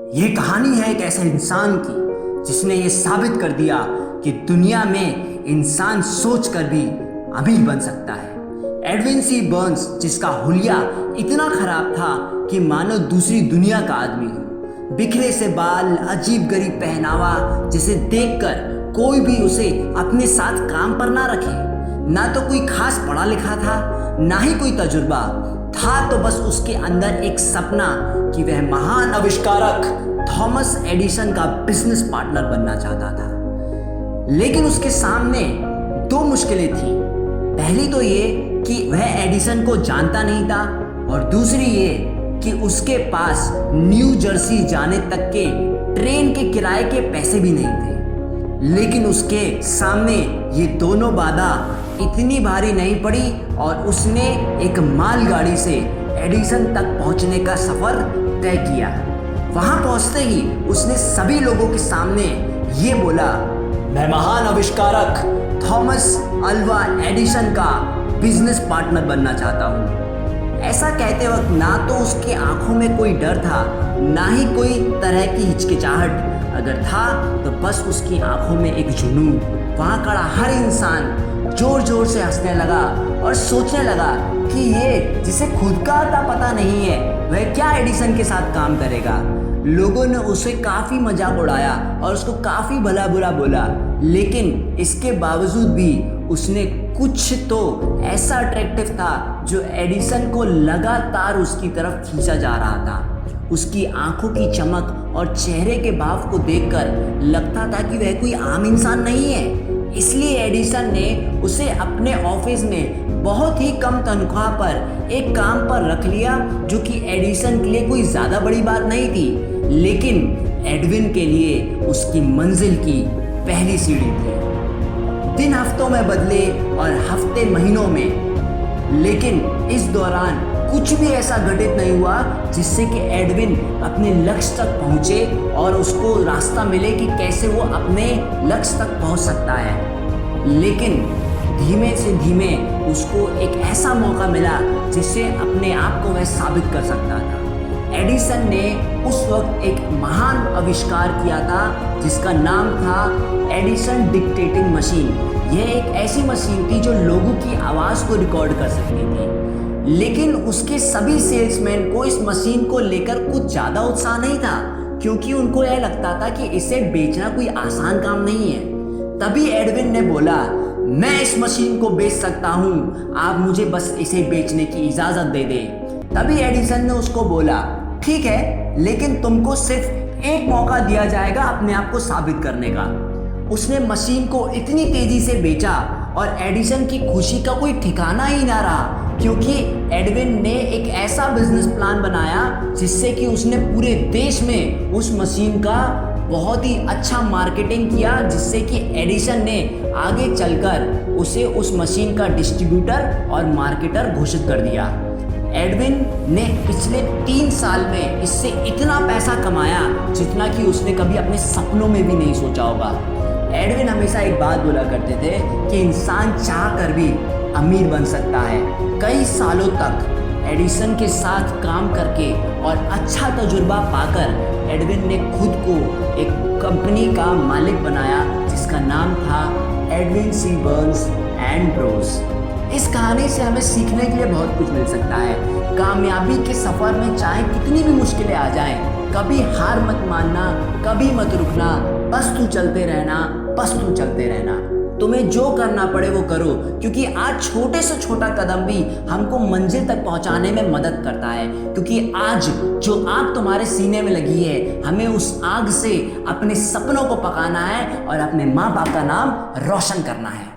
ये कहानी है एक ऐसे इंसान की जिसने ये साबित कर दिया कि दुनिया में इंसान सोच कर भी अमीर बन सकता है। एडविन सी बर्न्स, जिसका हुलिया इतना खराब था कि मानो दूसरी दुनिया का आदमी हो। बिखरे से बाल, अजीब गरीब पहनावा, जिसे देखकर कोई भी उसे अपने साथ काम पर ना रखे। ना तो कोई खास पढ़ा लिखा था, ना ही कोई तजुर्बा था, तो बस उसके अंदर एक सपना कि वह महान आविष्कारक थॉमस एडिसन का बिजनेस पार्टनर बनना चाहता था। लेकिन उसके सामने दो मुश्किलें थी। पहली तो ये कि वह एडिसन को जानता नहीं था, और दूसरी ये कि उसके पास न्यू जर्सी जाने तक के ट्रेन के किराए के पैसे भी नहीं थे। लेकिन उसके सामने ये दोनों बाधा इतनी भारी नहीं पड़ी, और उसने एक मालगाड़ी से एडिसन तक पहुंचने का सफर तय किया। वहां पहुंचते ही उसने सभी लोगों के सामने ये बोला, मैं महान आविष्कारक थॉमस अल्वा एडिसन का बिजनेस पार्टनर बनना चाहता हूं। ऐसा कहते वक्त ना तो उसके आंखों में कोई डर था, ना ही कोई तरह की हिचकिचाहट। अगर था तो बस उसकी आंखों में एक जुनून। वहां खड़ा हर इंसान जोर जोर से हंसने लगा और सोचने लगा कि ये जिसे खुद का आता पता नहीं है, वह क्या एडिसन के साथ काम करेगा। लोगों ने उसे काफी मजाक उड़ाया और उसको काफी भला बुरा बोला, लेकिन इसके बावजूद भी उसने कुछ तो ऐसा अट्रैक्टिव था जो एडिसन को लगातार उसकी तरफ खींचा जा रहा था। उसकी आंखों की चमक और चेहरे के भाव को देखकर लगता था कि वह कोई आम इंसान नहीं है। इसलिए एडिसन ने उसे अपने ऑफिस में बहुत ही कम तनख्वाह पर एक काम पर रख लिया, जो कि एडिसन के लिए कोई ज़्यादा बड़ी बात नहीं थी, लेकिन एडविन के लिए उसकी मंजिल की पहली सीढ़ी थी। दिन हफ्तों में बदले और हफ्ते महीनों में, लेकिन इस दौरान कुछ भी ऐसा घटित नहीं हुआ जिससे कि एडविन अपने लक्ष्य तक पहुंचे और उसको रास्ता मिले कि कैसे वो अपने लक्ष्य तक पहुंच सकता है। लेकिन धीमे से धीमे उसको एक ऐसा मौका मिला जिससे अपने आप को वह साबित कर सकता था। एडिसन ने उस वक्त एक महान आविष्कार किया था जिसका नाम था एडिसन डिक्टेटिंग मशीन। यह एक ऐसी मशीन थी जो लोगों की आवाज़ को रिकॉर्ड कर सकती थी। लेकिन उसके सभी सेल्समैन को इस मशीन को लेकर कुछ ज़्यादा उत्साह नहीं था, क्योंकि उनको यह लगता था कि इसे बेचना कोई आसान काम नहीं है। तभी एडविन ने बोला, मैं इस मशीन को बेच सकता हूँ, आप मुझे बस इसे बेचने की इजाज़त दे दें। तभी एडिसन ने उसको बोला, ठीक है, लेकिन तुमको सिर्फ एक मौका दिया जाएगा अपने आप को साबित करने का। उसने मशीन को इतनी तेजी से बेचा और एडिसन की खुशी का कोई ठिकाना ही ना रहा, क्योंकि एडविन ने एक ऐसा बिजनेस प्लान बनाया जिससे कि उसने पूरे देश में उस मशीन का बहुत ही अच्छा मार्केटिंग किया, जिससे कि एडिसन ने आगे चलकर उसे उस मशीन का डिस्ट्रीब्यूटर और मार्केटर घोषित कर दिया। एडविन ने पिछले 3 साल में इससे इतना पैसा कमाया जितना कि उसने कभी अपने सपनों में भी नहीं सोचा होगा। एडविन हमेशा एक बात बोला करते थे कि इंसान चाह कर भी अमीर बन सकता है। कई सालों तक एडिसन के साथ काम करके और अच्छा तजुर्बा पाकर एडविन ने खुद को एक कंपनी का मालिक बनाया जिसका नाम था Edwin C Burns and Bros. इस कहानी से हमें सीखने के लिए बहुत कुछ मिल सकता है। कामयाबी के सफ़र में चाहे कितनी भी मुश्किलें आ जाएं, कभी हार मत मानना, कभी मत रुकना, बस तू चलते रहना, बस तू चलते रहना। तुम्हें जो करना पड़े वो करो, क्योंकि आज छोटे से छोटा कदम भी हमको मंजिल तक पहुंचाने में मदद करता है। क्योंकि आज जो आग तुम्हारे सीने में लगी है, हमें उस आग से अपने सपनों को पकाना है और अपने माँ बाप का नाम रोशन करना है।